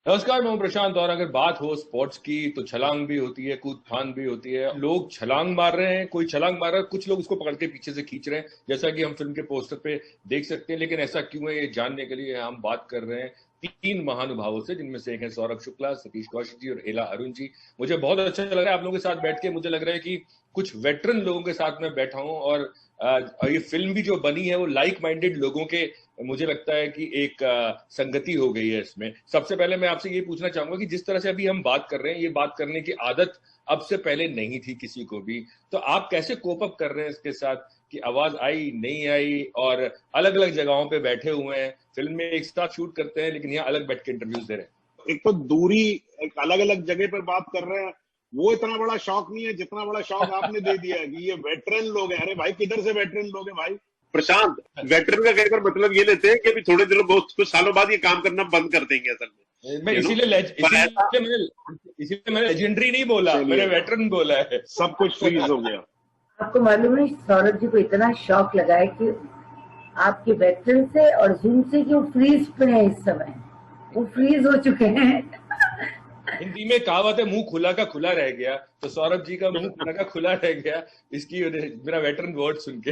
नमस्कार, मैं हूं प्रशांत। और अगर बात हो स्पोर्ट्स की तो छलांग भी होती है, कूद फान भी होती है। लोग छलांग मार रहे हैं, कोई छलांग मार रहा है, कुछ लोग उसको पकड़ के पीछे से खींच रहे हैं, जैसा कि हम फिल्म के पोस्टर पे देख सकते हैं। लेकिन ऐसा क्यों है, ये जानने के लिए हम बात कर रहे हैं तीन महानुभावों से, जिनमें से एक है सौरभ शुक्ला, सतीश कौशिक जी और एला अरुण जी। मुझे बहुत अच्छा लग रहा है आप लोगों के साथ बैठ के। मुझे लग रहा है कि कुछ वेटरन लोगों के साथ में बैठा हूं, और ये फिल्म भी जो बनी है वो लाइक माइंडेड लोगों के, मुझे लगता है कि एक संगति हो गई है इसमें। सबसे पहले मैं आपसे ये पूछना चाहूंगा कि जिस तरह से अभी हम बात कर रहे हैं, ये बात करने की आदत अब से पहले नहीं थी किसी को भी, तो आप कैसे कोप अप कर रहे हैं इसके साथ कि आवाज आई नहीं आई, और अलग अलग जगहों पे बैठे हुए हैं, फिल्म में एक साथ शूट करते हैं लेकिन यहाँ अलग बैठ के इंटरव्यूज दे रहे हैं। एक तो दूरी, एक अलग अलग जगह पर बात कर रहे हैं, वो इतना बड़ा शौक नहीं है जितना बड़ा शौक आपने दे दिया है कि ये वेटरन लोग हैं। अरे भाई, किधर से वेटरन लोग हैं भाई? प्रशांत, वेटरन का कहकर मतलब ये लेते हैं कि अभी थोड़े दिनों, बहुत कुछ सालों बाद ये काम करना बंद कर देंगे असल में। मैं इसीलिए मैंने लेजेंडरी नहीं बोला, मैंने वेटरन बोला है। सब कुछ फ्रीज हो गया। आपको मालूम है सौरभ जी को इतना शौक लगा है कि आपके वेटरन से और जूम से कि वो फ्रीज पे है, इस समय वो फ्रीज हो चुके हैं। हिंदी में कहावत है, मुंह खुला का खुला रह गया, तो सौरभ जी का मुंह खुला का खुला रह गया इसकी मेरा वेटरन वर्ड सुन के।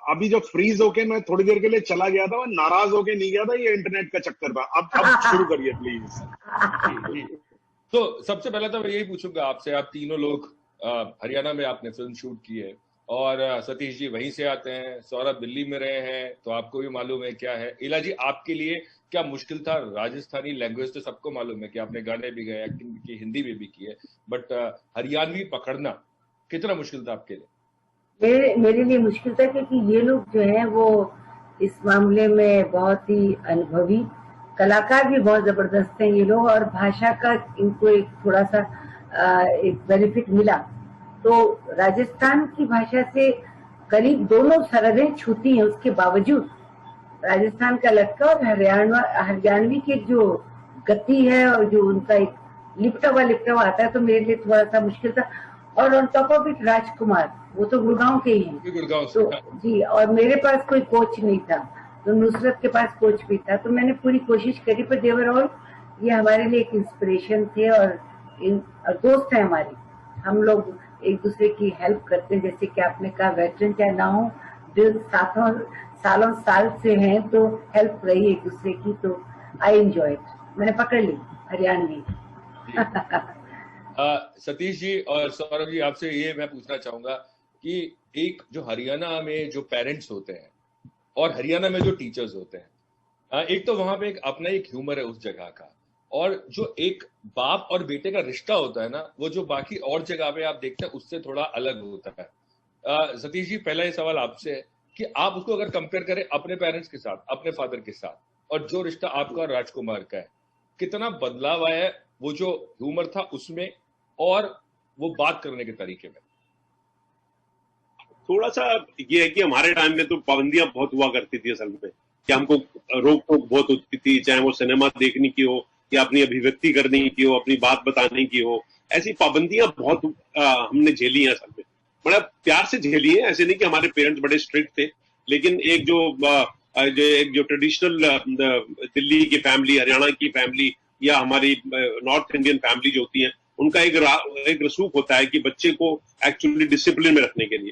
अभी जो फ्रीज होके मैं थोड़ी देर के लिए चला गया था, मैं नाराज होके नहीं गया था, ये इंटरनेट का चक्कर था। अब शुरू करिए प्लीज। तो सबसे पहले तो मैं यही पूछूंगा आपसे, आप तीनों लोग हरियाणा में आपने फिल्म शूट की है, और सतीश जी वहीं से आते हैं, सौरभ दिल्ली में रहे हैं, तो आपको भी मालूम है क्या है। इला जी, आपके लिए क्या मुश्किल था? राजस्थानी लैंग्वेज तो सबको मालूम है कि आपने गाने भी गाए, एक्टिंग भी की, हिंदी में भी की है, बट हरियाणवी पकड़ना कितना मुश्किल था आपके लिए? मेरे लिए मुश्किल था क्योंकि ये लोग जो है वो इस मामले में बहुत ही अनुभवी कलाकार भी बहुत जबरदस्त हैं ये लोग, और भाषा का इनको एक थोड़ा सा एक बेनिफिट मिला। तो राजस्थान की भाषा से करीब दोनों सरहदें छूती हैं, उसके बावजूद राजस्थान का लटका और हरियाणवी की जो गति है और जो उनका एक लिपटा हुआ आता है, तो मेरे लिए थोड़ा सा मुश्किल था। और ऑन टॉप ऑफ इट राजकुमार, वो तो गुड़गांव के ही हैं, तो जी, और मेरे पास कोई कोच नहीं था, तो नुसरत के पास कोच भी था, तो मैंने पूरी कोशिश करी। पर देवर ऑल ये हमारे लिए एक इंस्पिरेशन थे, और दोस्त है हमारे, हम लोग एक दूसरे की हेल्प करते हैं। जैसे कि आपने कहा वेटरन क्या ना हो, जो सालों साल से हैं, तो हेल्प रही एक दूसरे की, तो आई एंजॉय इट। मैंने पकड़ ली हरियाणवी। सतीश जी और सौरभ जी, आपसे ये मैं पूछना चाहूंगा कि एक जो हरियाणा में जो पेरेंट्स होते हैं और हरियाणा में जो टीचर्स होते हैं, एक तो वहां पे एक अपना एक ह्यूमर है उस जगह का, और जो एक बाप और बेटे का रिश्ता होता है ना, वो जो बाकी और जगह पे आप देखते हैं उससे थोड़ा अलग होता है। सतीश जी, पहला ये सवाल आपसे है कि आप उसको अगर कंपेयर करें अपने पेरेंट्स के साथ, अपने फादर के साथ, और जो रिश्ता आपका राजकुमार का है, कितना बदलाव आया है वो जो ह्यूमर था उसमें और वो बात करने के तरीके में? थोड़ा सा ये है कि हमारे टाइम में तो पाबंदियां बहुत हुआ करती थी असल में, कि हमको रोक टोक बहुत होती थी, चाहे वो सिनेमा देखने की हो या अपनी अभिव्यक्ति करने की हो, अपनी बात बताने की हो। ऐसी पाबंदियां बहुत हमने झेली हैं असल में, बड़ा प्यार से झेली है। ऐसे नहीं कि हमारे पेरेंट्स बड़े स्ट्रिक्ट थे, लेकिन एक जो ट्रेडिशनल दिल्ली की फैमिली, हरियाणा की फैमिली या हमारी नॉर्थ इंडियन फैमिली जो होती है, उनका एक रसूख होता है कि बच्चे को एक्चुअली डिसिप्लिन में रखने के लिए।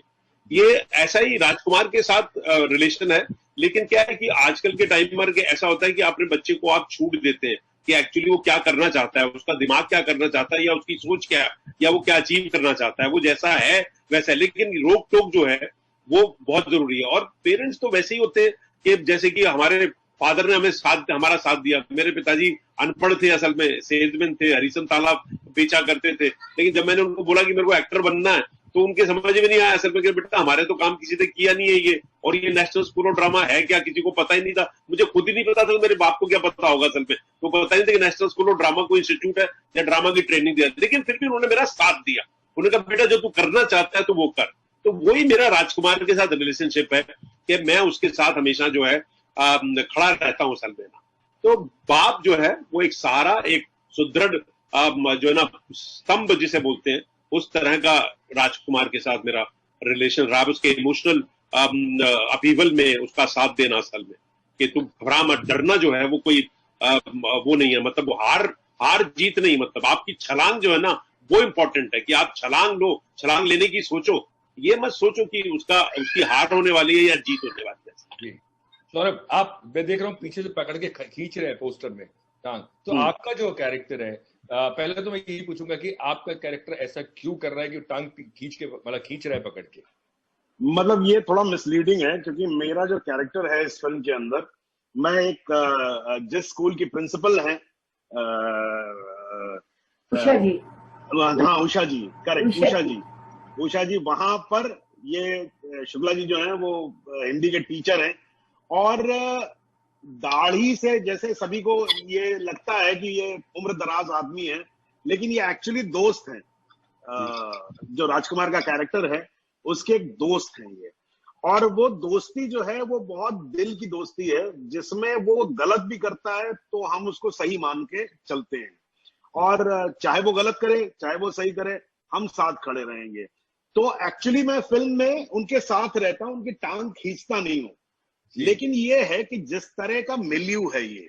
ये ऐसा ही राजकुमार के साथ रिलेशन है। लेकिन क्या है कि आजकल के टाइम पर ऐसा होता है कि अपने बच्चे को आप छूट देते हैं कि एक्चुअली वो क्या करना चाहता है, उसका दिमाग क्या करना चाहता है, या उसकी सोच क्या है, या वो क्या अचीव करना चाहता है, वो जैसा है वैसा है। लेकिन रोक टोक जो है वो बहुत जरूरी है। और पेरेंट्स तो वैसे ही होते हैं कि जैसे कि हमारे फादर ने हमारा साथ दिया। मेरे पिताजी अनपढ़ थे, असल में सेल्समैन थे, हरिसन तालाब बेचा करते थे। लेकिन जब मैंने उनको बोला कि मेरे को एक्टर बनना है, तो उनके समझ में नहीं आया असल में कि बेटा हमारे तो काम किसी ने किया नहीं है ये, और ये नेशनल स्कूल ऑफ ड्रामा है क्या, किसी को पता ही नहीं था। मुझे खुद ही नहीं पता था, मेरे बाप को क्या पता होगा असल में, तो पता ही नहीं था कि नेशनल स्कूल ऑफ ड्रामा कोई इंस्टीट्यूट है या ड्रामा की ट्रेनिंग दिया। लेकिन फिर भी उन्होंने मेरा साथ दिया, उन्होंने कहा बेटा जो तू करना चाहता है तो वो कर। तो वही मेरा राजकुमार के साथ रिलेशनशिप है कि मैं उसके साथ हमेशा जो है खड़ा रहता हूँ असल में ना। तो बाप जो है वो एक सहारा, एक सुदृढ़ जो है ना स्तंभ जिसे बोलते हैं, उस तरह का राजकुमार के साथ मेरा रिलेशन रहा। उसके इमोशनल अपीवल में उसका साथ देना असल में, कि तुम घबरा मत, डरना जो है वो कोई वो नहीं है। मतलब वो हार हार जीत नहीं, मतलब आपकी छलांग जो है ना वो इंपॉर्टेंट है कि आप छलांग लो, छलांग लेने की सोचो, ये मत सोचो कि उसकी हार होने वाली है या जीत होने वाली है। जी सौरभ, आप मैं देख रहा हूँ पीछे से पकड़ के खींच रहे हैं पोस्टर में टांग, तो आपका जो कैरेक्टर है, पहले तो मैं यही पूछूंगा कि आपका कैरेक्टर ऐसा क्यों कर रहा है कि टांग खींच के, मतलब खींच रहा है पकड़ के? मतलब ये थोड़ा मिसलीडिंग है, क्योंकि मेरा जो कैरेक्टर है इस फिल्म के अंदर, मैं एक जिस स्कूल की प्रिंसिपल है, उषा जी, हाँ उषा जी, करेक्ट, उषा उषा जी वहां पर ये शुक्ला जी जो है वो हिंदी के टीचर हैं, और दाढ़ी से जैसे सभी को ये लगता है कि ये उम्र दराज आदमी है, लेकिन ये एक्चुअली दोस्त हैं। जो राजकुमार का कैरेक्टर है उसके एक दोस्त हैं ये, और वो दोस्ती जो है वो बहुत दिल की दोस्ती है, जिसमें वो गलत भी करता है तो हम उसको सही मान के चलते हैं, और चाहे वो गलत करे चाहे वो सही करे, हम साथ खड़े रहेंगे। तो एक्चुअली मैं फिल्म में उनके साथ रहता हूं, उनकी टांग खींचता नहीं हूं, लेकिन ये है कि जिस तरह का मिल्यू है ये,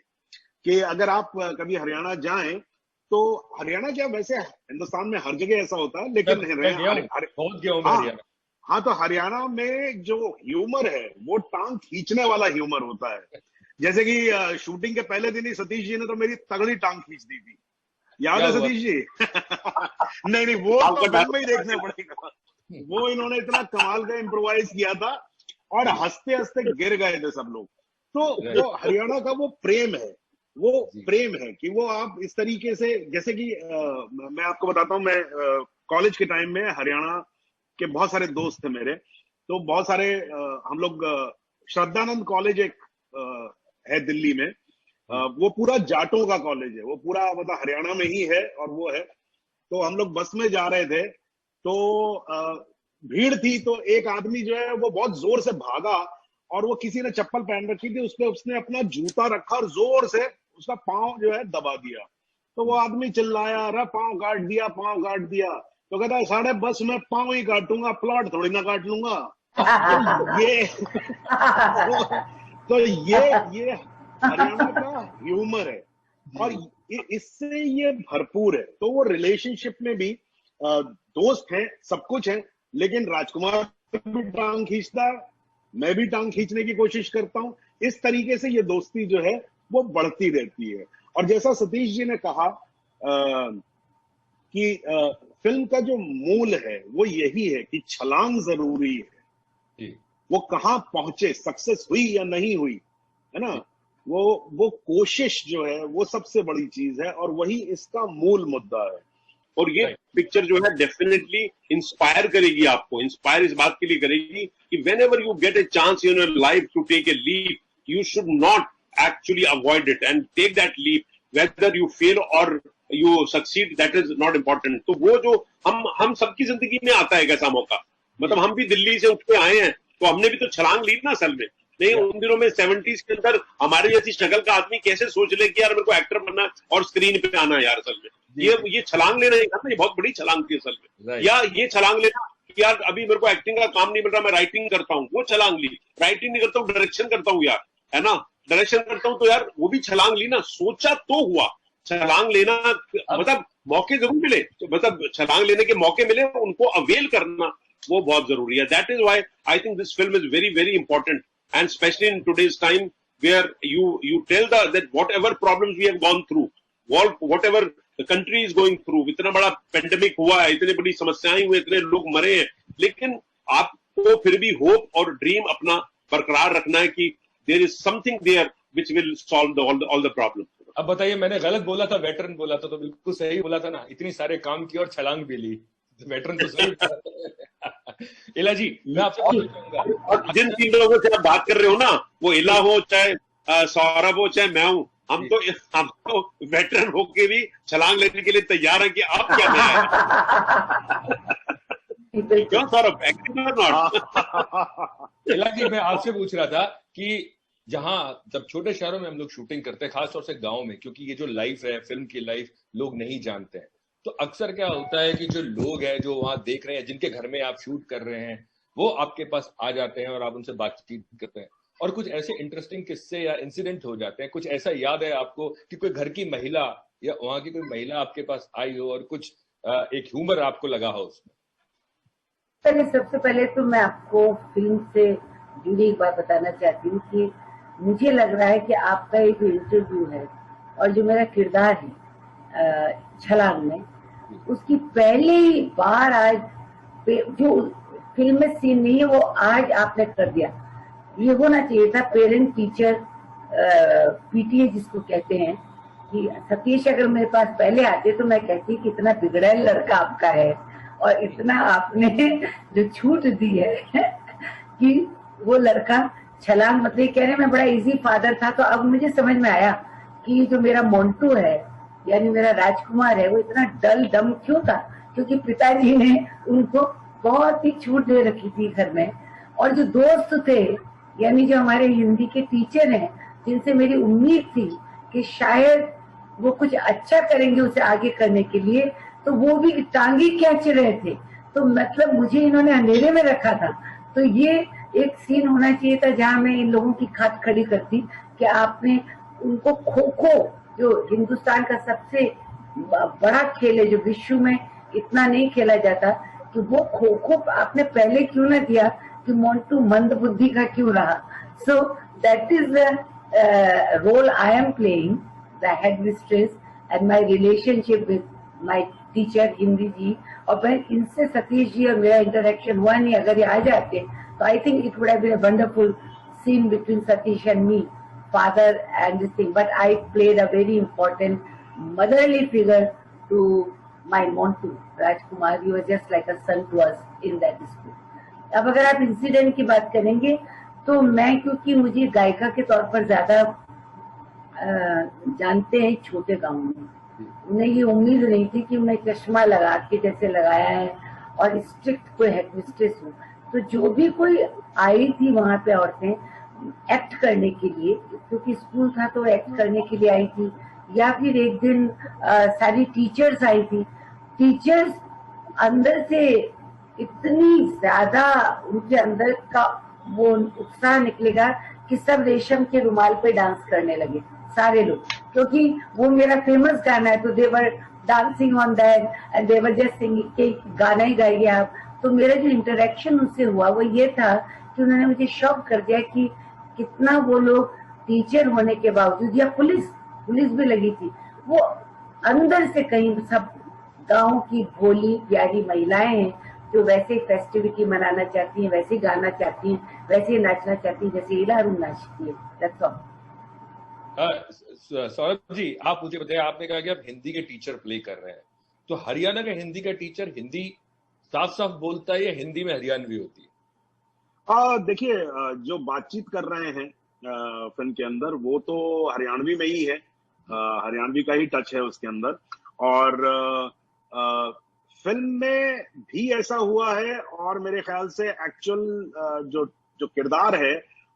कि अगर आप कभी हरियाणा जाएं, तो हरियाणा क्या, वैसे हिंदुस्तान में हर जगह ऐसा होता है, लेकिन बहुत गया हूं मैं हरियाणा। हाँ, तो हरियाणा में जो ह्यूमर है वो टांग खींचने वाला ह्यूमर होता है। जैसे कि शूटिंग के पहले दिन ही सतीश जी ने तो मेरी तगड़ी टांग खींच दी थी, याद है सतीश जी? नहीं, वो तो फिल्म में ही देखना पड़ेगा। वो इन्होंने इतना कमाल का इम्प्रोवाइज किया था, और हंसते हंसते गिर गए थे सब लोग। तो वो हरियाणा का वो प्रेम है, कि वो आप इस तरीके से, जैसे कि मैं आपको बताता हूँ, मैं कॉलेज के टाइम में हरियाणा के बहुत सारे दोस्त थे मेरे, तो बहुत सारे हम लोग श्रद्धानंद कॉलेज एक है दिल्ली में, वो पूरा जाटों का कॉलेज है, वो पूरा मतलब हरियाणा में ही है, और वो है। तो हम लोग बस में जा रहे थे, तो भीड़ थी, तो एक आदमी जो है वो बहुत जोर से भागा, और वो किसी ने चप्पल पहन रखी थी, उसपे उसने अपना जूता रखा और जोर से उसका पांव जो है दबा दिया। तो वो आदमी चिल्लाया, अरे पांव काट दिया, पांव काट दिया। तो कहता है, साढ़े बस में पांव ही काटूंगा, प्लॉट थोड़ी ना काट लूंगा। तो ये हरियाणा का ह्यूमर है, और इससे ये भरपूर है। तो वो रिलेशनशिप में भी दोस्त हैं, सब कुछ है, लेकिन राजकुमार भी टांग खींचता है, मैं भी टांग खींचने की कोशिश करता हूं। इस तरीके से ये दोस्ती जो है वो बढ़ती रहती है। और जैसा सतीश जी ने कहा कि फिल्म का जो मूल है वो यही है कि छलांग जरूरी है। वो कहां पहुंचे, सक्सेस हुई या नहीं हुई, है ना, वो कोशिश जो है वो सबसे बड़ी चीज है, और वही इसका मूल मुद्दा है। और ये पिक्चर जो है डेफिनेटली इंस्पायर करेगी आपको, इंस्पायर इस बात के लिए करेगी कि whenever you get a chance in your life to take a leap, you should not actually avoid it and take that leap, whether you fail or you succeed, that is not important. तो वो जो हम सबकी जिंदगी में आता है एक ऐसा मौका, मतलब हम भी दिल्ली से उठ के आए हैं, तो हमने भी तो छलांग ली ना असल में। नहीं, उन दिनों में 70s के अंदर हमारे जैसी शक्ल का आदमी कैसे सोच ले कि यार मेरे को एक्टर बनना और स्क्रीन पे आना, यार असल में ये छलांग लेना ये बहुत बड़ी छलांग थी असल में। या ये छलांग लेना कि यार अभी मेरे को एक्टिंग का काम नहीं मिल रहा, मैं राइटिंग करता हूँ, वो छलांग ली। राइटिंग नहीं करता हूँ, डायरेक्शन करता हूँ यार, है ना, डायरेक्शन करता हूँ, तो यार वो भी छलांग ली ना, सोचा तो हुआ। छलांग लेना मतलब मौके जरूर मिले, मतलब छलांग लेने के मौके मिले, उनको अवेल करना वो बहुत जरूरी है। That is why I think this film is very very important, and especially in today's time where you tell that whatever problems we have gone through, whatever the country is going through, इतना बड़ा pandemic हुआ है, इतनी बड़ी समस्याएं हुई, इतने लोग मरे हैं, लेकिन आपको फिर भी होप और ड्रीम अपना बरकरार रखना है कि there is something there which will solve all the problems. अब बताइए, मैंने गलत बोला था, वेटरन बोला था, तो बिल्कुल सही बोला था ना? इतनी सारे काम किए और छलांग भी ली, वेटरन तो सही। इला जी, मैं आपसे पूछूंगा, जिन तीन लोगों से आप बात कर रहे हो ना, वो इला हो चाहे सौरभ हो चाहे मैं हूं, हम तो वेटरन होके भी छलांग लेने के लिए तैयार हैं कि आप क्या मैं क्यों सौरभ, एक्टिंग और नॉट? इला जी, मैं आपसे पूछ रहा था कि जहां जब छोटे शहरों में हम लोग शूटिंग करते हैं, खासतौर से गांव में, क्योंकि ये जो लाइफ है, फिल्म की लाइफ लोग नहीं जानते हैं, तो अक्सर क्या होता है कि जो लोग हैं जो वहां देख रहे हैं, जिनके घर में आप शूट कर रहे हैं, वो आपके पास आ जाते हैं और आप उनसे बातचीत करते हैं, और कुछ ऐसे इंटरेस्टिंग किस्से या इंसिडेंट हो जाते हैं। कुछ ऐसा याद है आपको कि कोई घर की महिला या वहां की कोई महिला आपके पास आई हो और कुछ एक ह्यूमर आपको लगा हो उसमें? सबसे पहले तो मैं आपको फिल्म से जुड़ी एक बात बताना चाहती हूँ कि मुझे लग रहा है कि आपका एक इंटरव्यू है और जो मेरा किरदार है छलांग में, उसकी पहली बार आज जो फिल्म में सीन नहीं है वो आज आपने कर दिया। ये होना चाहिए था पेरेंट टीचर पीटीए जिसको कहते हैं, कि सतीश अगर मेरे पास पहले आते तो मैं कहती कि इतना बिगड़ा लड़का आपका है और इतना आपने जो छूट दी है कि वो लड़का छलांग, मतलब कहने में बड़ा इजी फादर था। तो अब मुझे समझ में आया कि जो मेरा मोन्टू है यानी मेरा राजकुमार है वो इतना डल डम क्यों था, क्योंकि पिताजी ने उनको बहुत ही छूट दे रखी थी घर में। और जो दोस्त थे यानी जो हमारे हिंदी के टीचर हैं जिनसे मेरी उम्मीद थी कि शायद वो कुछ अच्छा करेंगे उसे आगे करने के लिए, तो वो भी टांगी खींच रहे थे। तो मतलब मुझे इन्होंने अंधेरे में रखा था। तो ये एक सीन होना चाहिए था जहां मैं इन लोगों की खाट खड़ी करती कि आपने उनको खो खो, जो हिंदुस्तान का सबसे बड़ा खेल है जो विश्व में इतना नहीं खेला जाता, कि वो खो खो आपने पहले क्यों ना दिया, कि मोन्टू मंद बुद्धि का क्यों रहा। So that is the role I am playing, the headmistress and my relationship with my teacher Hindi ji. और फिर इनसे सतीश जी और मेरा इंटरेक्शन हुआ नहीं, अगर ये आ जाते तो I think it would have been a wonderful scene between Satish and me, father and this thing. But I played a very important motherly figure to my Montu, Rajkumar. You were just like a son to us in that school. अब अगर आप incident की बात करेंगे तो मैं, क्योंकि मुझे गायिका के तौर पर ज्यादा जानते हैं छोटे गांव में, उन्हें ये उम्मीद नहीं थी कि मैं चश्मा लगा के जैसे लगाया है और स्ट्रिक्ट कोई हेडमिस्ट्रेस हूँ। तो जो भी कोई आई थी वहां पे औरतें एक्ट करने के लिए, क्योंकि स्कूल था तो एक्ट करने के लिए आई थी, या फिर एक दिन सारी टीचर्स आई थी। टीचर्स अंदर से इतनी ज्यादा उनके अंदर का वो उत्साह निकलेगा कि सब रेशम के रुमाल पे डांस करने लगे सारे लोग, क्योंकि वो मेरा फेमस गाना है। तो they were dancing on that and they were just singing के गाना ही गाइए आप। तो मेरा जो इंटरेक्शन उनसे हुआ वो ये था कि उन्होंने मुझे शॉक कर दिया कि कितना वो लोग टीचर होने के बावजूद, या पुलिस भी लगी थी, वो अंदर से कहीं सब गांव की भोली प्यारी महिलाएं हैं जो वैसे फेस्टिविटी मनाना चाहती हैं, वैसे गाना चाहती हैं, वैसे नाचना चाहती हैं जैसे इलारू नाचती है। That's all. सौरभ जी, आप मुझे बताइए, आपने कहा कि आप हिंदी के टीचर प्ले कर रहे हैं, तो हरियाणा का हिंदी का टीचर हिंदी साफ साफ बोलता है या हिंदी में हरियाणवी होती है? देखिए, जो बातचीत कर रहे हैं फिल्म के अंदर वो तो हरियाणवी में ही है, हरियाणवी का ही टच है उसके अंदर। और फिल्म में भी ऐसा हुआ है और मेरे ख्याल से एक्चुअल जो किरदार है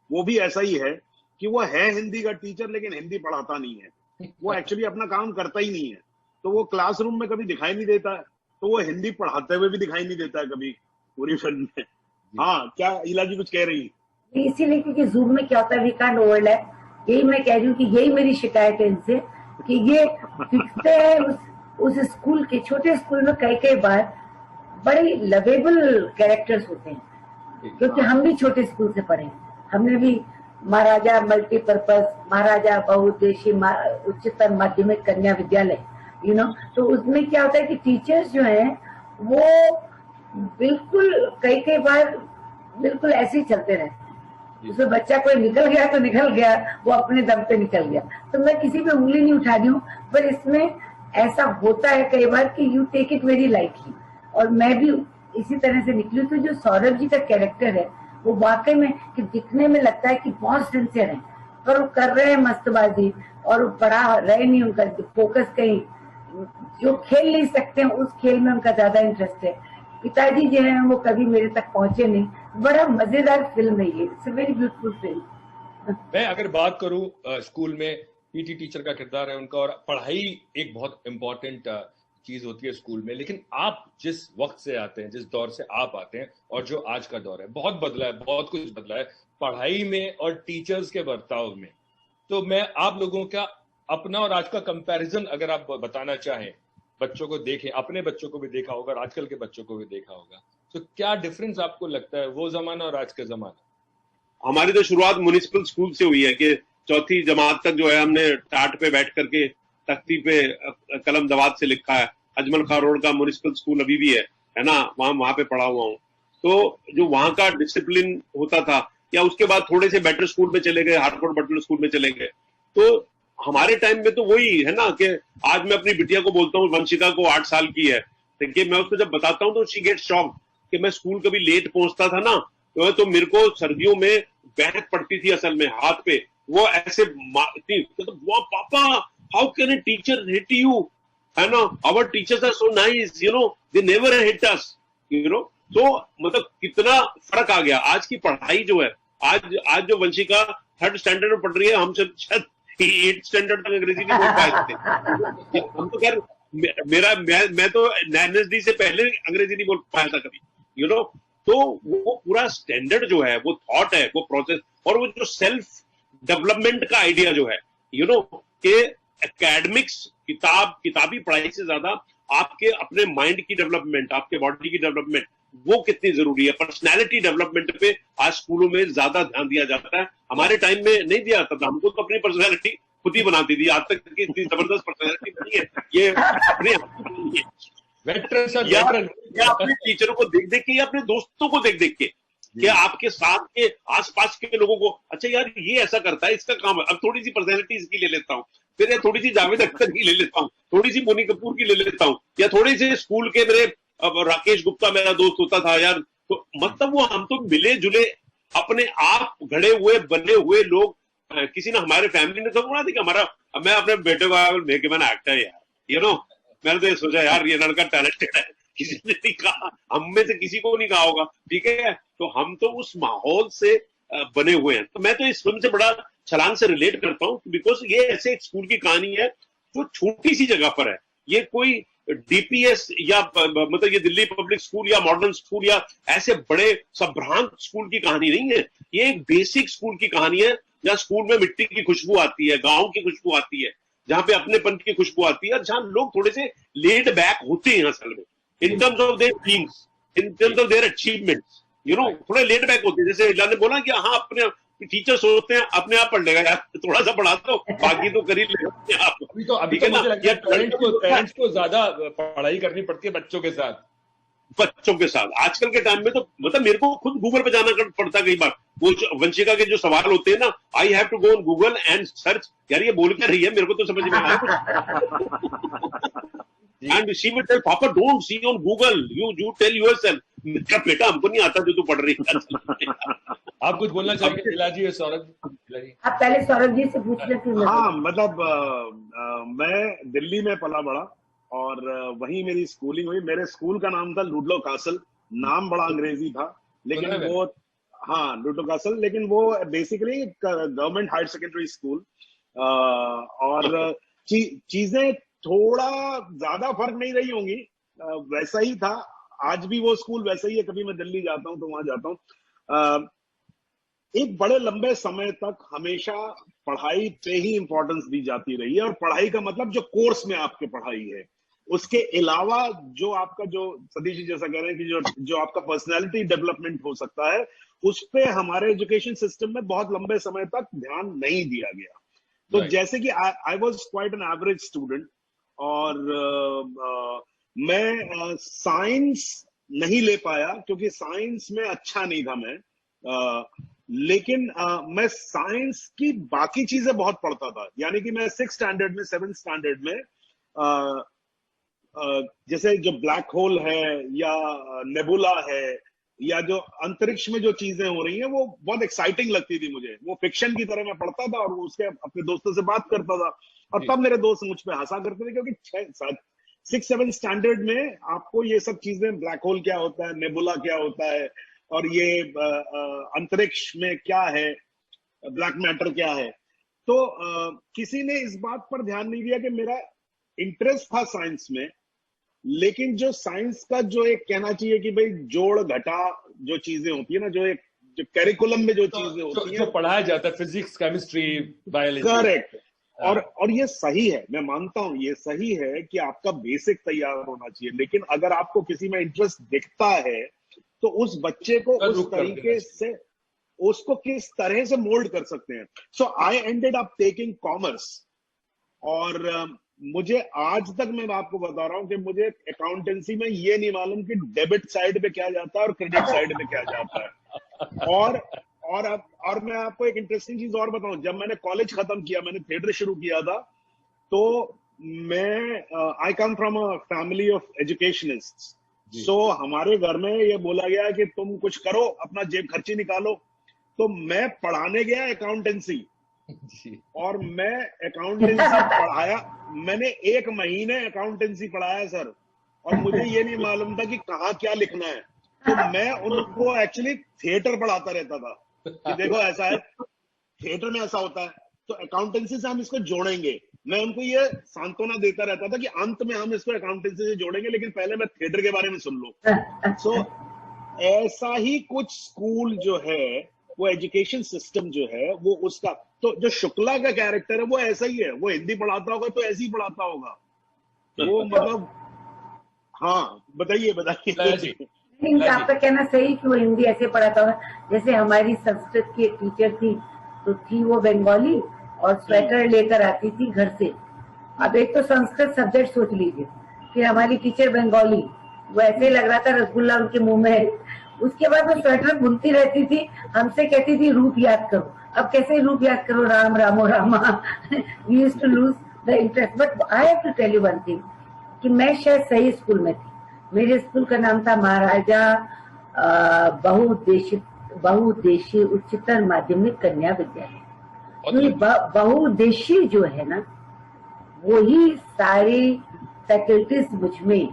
वो भी ऐसा ही है कि वो है हिंदी का टीचर लेकिन हिंदी पढ़ाता नहीं है। वो एक्चुअली अपना काम करता ही नहीं है, तो वो क्लासरूम में कभी दिखाई नहीं देता है, तो वो हिंदी पढ़ाते हुए भी दिखाई नहीं देता है कभी पूरी फिल्म में। हाँ, क्या इला जी कुछ कह रही है? इसीलिए क्योंकि जूम में क्या होता है, वी कांट ओवरलैप। यही मैं कह रही हूँ कि यही मेरी शिकायत है इनसे कि ये दिखते हैं उस स्कूल के, छोटे स्कूल में कई बार बड़े लवेबल कैरेक्टर्स होते हैं, क्योंकि हम भी छोटे स्कूल से पढ़े हैं। हमने भी महाराजा मल्टीपर्पज, महाराजा बहुउद्देशीय उच्चतर माध्यमिक कन्या विद्यालय, यू नो। तो उसमें क्या होता है कि टीचर्स जो हैं वो बिल्कुल कई बार बिल्कुल ऐसे ही चलते रहते हैं। उसमें बच्चा कोई निकल गया तो निकल गया, वो अपने दम पे निकल गया। तो मैं किसी पे उंगली नहीं उठा रही हूँ, पर इसमें ऐसा होता है कई बार कि you take it very lightly, और मैं भी इसी तरह से निकली। तो जो सौरभ जी का कैरेक्टर है वो वाकई में कि दिखने में लगता है कि बहुत सिंसियर है, पर वो कर रहे हैं मस्तबाजी और वो पढ़ा रहे नहीं, उनका फोकस कहीं जो खेल नहीं सकते हैं उस खेल में उनका ज्यादा इंटरेस्ट है। पिताजी जो है वो कभी मेरे तक पहुंचे नहीं। बड़ा मजेदार फिल्म है ये, it's a very beautiful film. मैं अगर बात करूं स्कूल में पीटी टीचर का किरदार है उनका, और पढ़ाई एक बहुत इंपॉर्टेंट चीज होती है स्कूल में, लेकिन आप जिस वक्त से आते हैं, जिस दौर से आप आते हैं और जो आज का दौर है, बहुत बदला है, बहुत कुछ बदला है पढ़ाई में और टीचर्स के बर्ताव में। तो मैं आप लोगों का अपना और आज का कंपैरिजन अगर आप बताना चाहें, बच्चों को देखें, अपने बच्चों को भी देखा होगा और आजकल के बच्चों को भी देखा होगा, तो क्या डिफरेंस आपको लगता है वो जमाना और आज का जमाना? हमारी तो शुरुआत म्युनिसिपल स्कूल से हुई है कि चौथी जमात तक जो है हमने टाट पे बैठ करके तख्ती पे कलम दवात से लिखा है। अजमल खान रोड का म्युनिसिपल स्कूल अभी भी है ना, वहां पे पढ़ा हुआ हूँ। तो जो वहां का डिसिप्लिन होता था, या उसके बाद थोड़े से बेटर स्कूल में चले गए, हार्टफोर्ड बटलर स्कूल में चले गए। तो हमारे टाइम में तो वही है ना कि आज मैं अपनी बिटिया को बोलता हूँ, वंशिका को 8 साल की है, देखिए मैं उसको जब बताता हूँ तो शी गेट शॉक्ड कि मैं स्कूल कभी लेट पहुंचता था ना, तो मेरे को सर्दियों में बैंड पड़ती थी असल में हाथ पे, वो ऐसे मारती तो वो पापा how can a teacher hit you, है ना, our teachers are so nice, you know, they never hit us, you know. तो मतलब कितना फर्क आ गया। आज की पढ़ाई जो है, आज जो वंशिका 3rd स्टैंडर्ड में पढ़ रही है, हम शायद 8th स्टैंडर्ड तक अंग्रेजी नहीं बोल पाए थे। हम तो खैर मैं तो NSD से पहले अंग्रेजी नहीं बोल पाया था कभी, यू नो। तो वो पूरा स्टैंडर्ड जो है, वो थॉट है, वो प्रोसेस, और वो जो सेल्फ डेवलपमेंट का आइडिया जो है, यू नो, कि एकेडमिक्स किताबी पढ़ाई से ज्यादा आपके अपने माइंड की डेवलपमेंट, आपके बॉडी की डेवलपमेंट, वो कितनी जरूरी है। पर्सनैलिटी डेवलपमेंट पे आज स्कूलों में ज्यादा ध्यान दिया जाता है, हमारे टाइम में नहीं दिया जाता था। हमको तो अपनी पर्सनैलिटी खुद ही बनाती थी, आज तक की इतनी जबरदस्त पर्सनैलिटी बनी है, ये अपने या अपने टीचरों को देख देख के, या अपने दोस्तों को देख देख के, कि आपके साथ के आसपास के लोगों को, अच्छा यार ये ऐसा करता है, इसका काम है, अब थोड़ी सी पर्सनैलिटी इसकी ले लेता हूँ, फिर थोड़ी सी जावेद अख्तर की ले लेता हूँ, थोड़ी सी बोनी कपूर की ले लेता हूँ, या थोड़ी सी स्कूल के मेरे राकेश गुप्ता मेरा दोस्त होता था यार। तो मतलब वो हम तो मिले जुले अपने आप घड़े हुए बने हुए लोग। किसी ने, हमारे फैमिली ने तो बोला था कि हमारा, मैं अपने बेटे को मैंने एक्टर है यार, यू नो, मैंने तो सोचा यार ये लड़का टैलेंटेड है, किसी ने नहीं कहा, हम में से किसी को नहीं कहा होगा, ठीक है। तो हम तो उस माहौल से बने हुए हैं। तो मैं तो इस फिल्म से बड़ा छलांग से रिलेट करता हूँ, बिकॉज ये ऐसे एक स्कूल की कहानी है जो छोटी सी जगह पर है। ये कोई डीपीएस या मतलब ये दिल्ली पब्लिक स्कूल या मॉडर्न स्कूल या ऐसे बड़े संभ्रांत स्कूल की कहानी नहीं है। ये एक बेसिक स्कूल की कहानी है, जहाँ स्कूल में मिट्टी की खुशबू आती है, गांव की खुशबू आती है, जहाँ पे अपनेपन की खुशबू आती है, और जहाँ लोग थोड़े से लेड बैक होते हैं असल में, in terms of their dreams, in terms of their achievements, you know, थोड़े लेड बैक होते हैं। जैसे इला ने बोला कि हाँ, अपने टीचर सोचते हैं अपने आप पढ़ लेगा यार, थोड़ा सा पढ़ा दो, बाकी तो कर ही लेगा आप। अभी तो मुझे लगता है पेरेंट्स को ज्यादा पढ़ाई करनी पड़ती है बच्चों के साथ। आजकल के टाइम में तो मतलब मेरे को खुद गूगल पे जाना पड़ता है कई बार। वो वंशिका के जो सवाल होते हैं ना, I have to go on Google and search, यार ये बोल क्या रही है, मेरे को तो समझ में आया कुछ। And she will tell papa don't see on Google, you tell yourself. मेरा बेटा हमको नहीं आता जो तू पढ़ रही है। आप कुछ बोलना चाहेंगे इलाजी? सौरभ, आप पहले सौरभ जी से पूछ लेते। हाँ, मतलब मैं दिल्ली में पला बड़ा और वहीं मेरी स्कूलिंग हुई। मेरे स्कूल का नाम था लुडलो कासल, नाम बड़ा अंग्रेजी था, लेकिन वो, हाँ लुडलो कासल, लेकिन वो basically government higher secondary school. और चीजें थोड़ा ज्यादा फर्क नहीं रही होंगी, वैसा ही था। आज भी वो स्कूल वैसा ही है, कभी मैं दिल्ली जाता हूँ तो वहां जाता हूँ। एक बड़े लंबे समय तक हमेशा पढ़ाई पे ही इंपॉर्टेंस दी जाती रही है, और पढ़ाई का मतलब जो कोर्स में आपके पढ़ाई है, उसके अलावा जो आपका, जो सतीश जी जैसा कह रहे हैं कि जो आपका पर्सनैलिटी डेवलपमेंट हो सकता है, उस पे हमारे एजुकेशन सिस्टम में बहुत लंबे समय तक ध्यान नहीं दिया गया। तो जैसे कि I was quite an average student, और मैं साइंस नहीं ले पाया क्योंकि साइंस में अच्छा नहीं था मैं, लेकिन मैं साइंस की बाकी चीजें बहुत पढ़ता था। यानी कि मैं 6th स्टैंडर्ड में, 7th स्टैंडर्ड में जैसे जो ब्लैक होल है या नेबुला है या जो अंतरिक्ष में जो चीजें हो रही हैं, वो बहुत एक्साइटिंग लगती थी मुझे। वो फिक्शन की तरह मैं पढ़ता था और उसके अपने दोस्तों से बात करता था, और तब मेरे दोस्त मुझ पे हंसा करते थे, क्योंकि 6th-7th स्टैंडर्ड में आपको ये सब चीजें, ब्लैक होल क्या होता है, नेबुला क्या होता है, और ये अंतरिक्ष में क्या है, ब्लैक मैटर क्या है। तो किसी ने इस बात पर ध्यान नहीं दिया कि मेरा इंटरेस्ट था साइंस में, लेकिन जो साइंस का जो एक कहना चाहिए कि भाई जोड़ घटा जो चीजें होती है ना, जो कैरिकुलम में जो चीजें होती है, जो पढ़ाया जाता है, फिजिक्स, केमिस्ट्री, बायोलॉजी, करेक्ट, और ये सही है, मैं मानता हूं ये सही है कि आपका बेसिक तैयार होना चाहिए, लेकिन अगर आपको किसी में इंटरेस्ट दिखता है तो उस बच्चे को उस तरीके से उसको किस तरह से मोल्ड कर सकते हैं। So I ended up taking commerce, और मुझे आज तक, मैं आपको बता रहा हूं कि मुझे अकाउंटेंसी में ये नहीं मालूम कि डेबिट साइड पे क्या जाता है और क्रेडिट साइड पे क्या जाता है। और मैं आपको एक इंटरेस्टिंग चीज और बताऊं, जब मैंने कॉलेज खत्म किया, मैंने थिएटर शुरू किया था, तो मैं I come from a family of educationists. So हमारे घर में ये बोला गया कि तुम कुछ करो, अपना जेब खर्ची निकालो। तो मैं पढ़ाने गया अकाउंटेंसी, और मैं अकाउंटेंसी पढ़ाया, मैंने 1 महीने अकाउंटेंसी पढ़ाया सर, और मुझे ये नहीं मालूम था कि कहाँ क्या लिखना है। तो मैं उनको एक्चुअली थिएटर पढ़ाता रहता था कि देखो ऐसा है, थिएटर में ऐसा होता है, तो अकाउंटेंसी से हम इसको जोड़ेंगे। मैं उनको ये सांत्वना देता रहता था कि अंत में हम इसको अकाउंटेंसी से जोड़ेंगे, लेकिन पहले मैं थिएटर के बारे में सुन लो। सो ऐसा ही कुछ स्कूल जो है, वो एजुकेशन सिस्टम जो है वो उसका, तो जो शुक्ला का कैरेक्टर है वो ऐसा ही है, वो हिंदी पढ़ाता होगा तो ऐसे ही पढ़ाता होगा वो, मतलब। हाँ बताइए बताइए। आपका कहना सही कि वो हिंदी ऐसे पढ़ाता होगा। जैसे हमारी संस्कृत की एक टीचर थी, तो थी वो बंगाली, और स्वेटर लेकर आती थी घर से। अब एक तो संस्कृत सब्जेक्ट सोच लीजिए, फिर हमारी टीचर बंगाली, वो ऐसे लग रहा था रसगुल्ला उनके मुंह में है। उसके बाद वो स्वेटर बुनती रहती थी, हमसे कहती थी रूप याद करो। अब कैसे रूप याद करो, राम रामो रामा। We used to lose the interest. But I have to tell you one thing, कि मैं शायद सही स्कूल में थी। मेरे स्कूल का नाम था महाराजा बहुउद्देशीय उच्चतर माध्यमिक कन्या विद्यालय। तो बहुउद्देशीय जो है ना, वही सारी फैकल्टीज मुझ में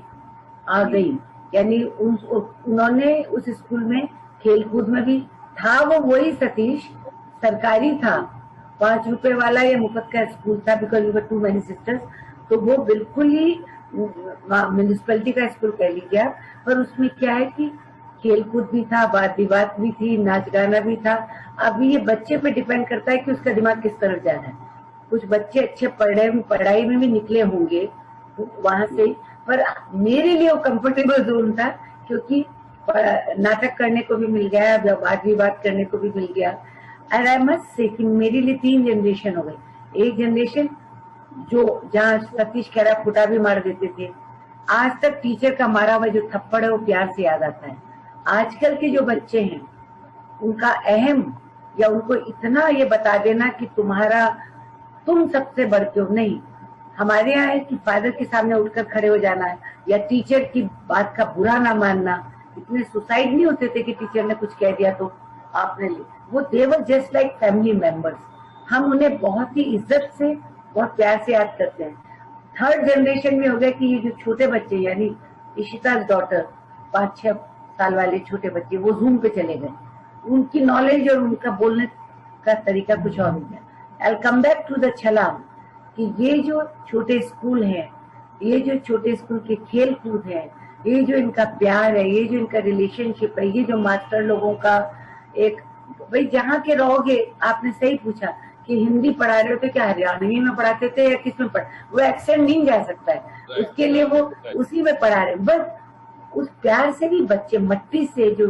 आ गई। यानी उन्होंने उस स्कूल में खेलकूद में भी था, वो वही सतीश सरकारी था, 5 रुपए वाला या मुफ्त का स्कूल था, because we were too many sisters. तो वो बिल्कुल ही म्यूनिसिपैलिटी का स्कूल कह लीजिए आप, पर उसमें क्या है कि खेलकूद भी था, वाद विवाद भी थी, नाच गाना भी था। अब ये बच्चे पे डिपेंड करता है कि उसका दिमाग किस तरफ जा रहा है। कुछ बच्चे अच्छे पढ़ाई में भी निकले होंगे वहां से, पर मेरे लिए वो कंफर्टेबल जोन था, क्योंकि नाटक करने को भी मिल गया, वाद विवाद करने को भी मिल गया। एंड आई मस्ट से कि मेरे लिए 3 जनरेशन हो गई। एक जनरेशन जो जहाँ सतीश खेरा फुटा भी मार देते थे, आज तक टीचर का मारा हुआ जो थप्पड़ है वो प्यार से याद आता है। आजकल के जो बच्चे हैं, उनका अहम, या उनको इतना ये बता देना कि तुम सबसे बढ़ के हो, नहीं। हमारे यहाँ है कि फादर के सामने उठकर खड़े हो जाना है, या टीचर की बात का बुरा ना मानना। इतने सुसाइड नहीं होते थे कि टीचर ने कुछ कह दिया तो आपने वो they were just like family members. हम उन्हें बहुत ही इज्जत से, बहुत प्यार से याद करते हैं। 3rd जनरेशन में हो गया कि ये जो छोटे बच्चे, यानी इशिता's डॉटर, 5-6 साल वाले छोटे बच्चे, वो जूम पे चले गए। उनकी नॉलेज और उनका बोलने का तरीका कुछ और हो गया। आई कम बैक टू द छलांग, कि ये जो छोटे स्कूल हैं, ये जो छोटे स्कूल के खेल कूद है, ये जो इनका प्यार है, ये जो इनका रिलेशनशिप है, ये जो मास्टर लोगों का एक, भाई जहाँ के रहोगे, आपने सही पूछा कि हिंदी पढ़ा रहे होते, क्या हरियाणवी में पढ़ाते थे या किस में वो एक्सेंट नहीं जा सकता है, उसके लिए वो उसी में पढ़ा रहे। बस उस प्यार से भी बच्चे मट्टी से जो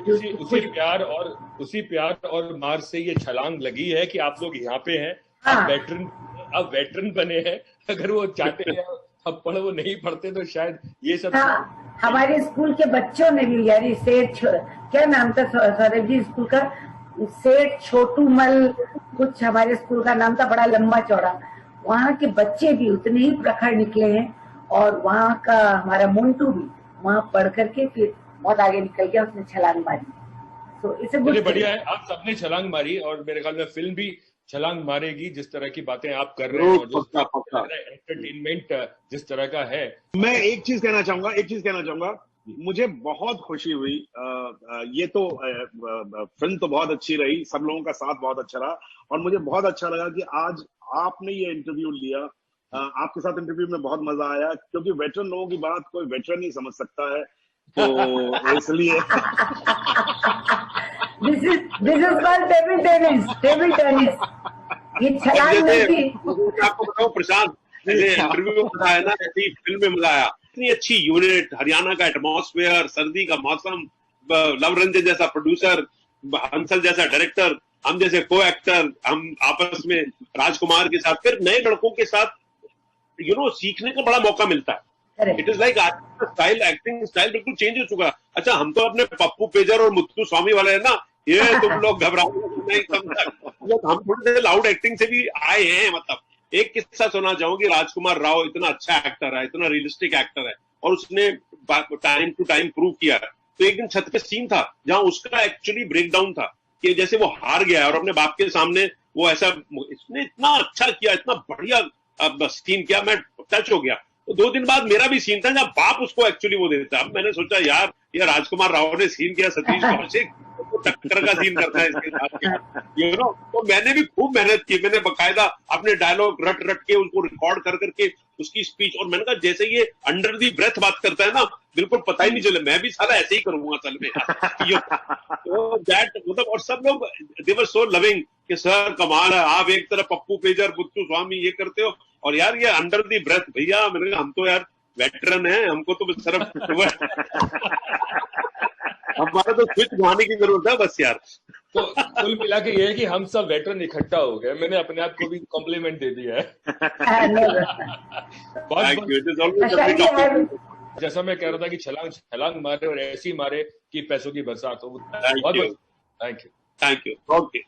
उसी प्यार और मार से ये छलांग लगी है कि आप लोग यहाँ पे हैं। हाँ। अब वेटरन बने हैं। अगर वो चाहते हैं अब पढ़, वो नहीं पढ़ते तो शायद ये सब। हाँ, हमारे स्कूल के बच्चों ने भी, यानी सेठ, क्या नाम था सौरभ जी स्कूल का, सेठ छोटू मल कुछ हमारे स्कूल का नाम था, बड़ा लंबा चौड़ा। वहाँ के बच्चे भी उतने ही प्रखर निकले हैं, और वहाँ का हमारा मोन्टू भी वहाँ पढ़ करके फिर बहुत आगे निकल गया, उसने छलांग मारी। तो इसे बढ़िया है, आप सबने छलांग मारी, और मेरे ख्याल में फिल्म भी छलांग मारेगी। जिस तरह की बातें आप कर रहे हैं, एंटरटेनमेंट जिस तरह का है। मैं एक चीज कहना चाहूंगा, मुझे बहुत खुशी हुई। ये तो फिल्म तो बहुत अच्छी रही, सब लोगों का साथ बहुत अच्छा रहा, और मुझे बहुत अच्छा लगा कि आज आपने ये इंटरव्यू लिया। आपके साथ इंटरव्यू में बहुत मजा आया, क्योंकि वेटरन लोगों की बात कोई वेटरन नहीं समझ सकता है, तो इसलिए this is called table tennis. ये छलांग में भी मैं आपको बताऊं प्रशांत, जैसे इंटरव्यू में मजा आया ना, ऐसी फिल्म में मजा आया। इतनी अच्छी यूनिट, हरियाणा का एटमॉस्फेयर, सर्दी का मौसम, लव रंजन जैसा प्रोड्यूसर, हंसल जैसा डायरेक्टर, हम जैसे को एक्टर, हम आपस में राजकुमार के साथ, फिर नए लड़कों के साथ सीखने का बड़ा मौका मिलता है। It is like style, acting style बिल्कुल चेंज हो चुका है। अच्छा, हम तो अपने पप्पू पेजर और मुत्तू स्वामी वाले है ना, ये तुम लोग घबराओ नहीं, हम थोड़े से लाउड एक्टिंग से भी आए हैं। मतलब एक किस्सा सुना चाहूंगी, राजकुमार राव इतना अच्छा एक्टर है, इतना रियलिस्टिक एक्टर है, और उसने टाइम टू टाइम प्रूव किया है। तो एक दिन छत पे सीन था जहां उसका एक्चुअली ब्रेक डाउन था कि जैसे वो हार गया और अपने बाप के सामने वो ऐसा, इसने इतना अच्छा किया, इतना बढ़िया सीन किया, मैं टच हो गया। तो 2 दिन बाद मेरा भी सीन था जहां बाप उसको एक्चुअली वो देता। अब मैंने सोचा यार ये राजकुमार राव ने सीन किया, सतीश कौशिक तो टक्कर का सीन करता है इसके साथ, तो मैंने भी खूब मेहनत की। मैंने बकायदा अपने डायलॉग रट रट के उसको रिकॉर्ड कर करके उसकी स्पीच, और मैंने कहा जैसे ये अंडर दी ब्रेथ बात करता है ना, बिल्कुल पता ही नहीं चले, मैं भी साला ऐसे ही करूंगा असल में। तो दैट मतलब, और सब लोग दे वर सो लविंग कि सर कमाल है, आप एक तरफ पप्पू पेजर, मुत्तू स्वामी ये करते हो, और यार ये अंडर दी ब्रेथ भैया, मैंने कहा हम तो यार वेटरन है, हमको तो सिर्फ हमारा तो स्विच घुमाने की जरूरत है बस यार। तो कुल मिला के ये है कि हम सब वेटरन इकट्ठा हो गए। मैंने अपने आप को भी कॉम्प्लीमेंट दे दिया है। जैसा मैं कह रहा था कि छलांग मारे और ऐसी मारे कि पैसों की बरसात हो। बहुत थैंक यू। ओके।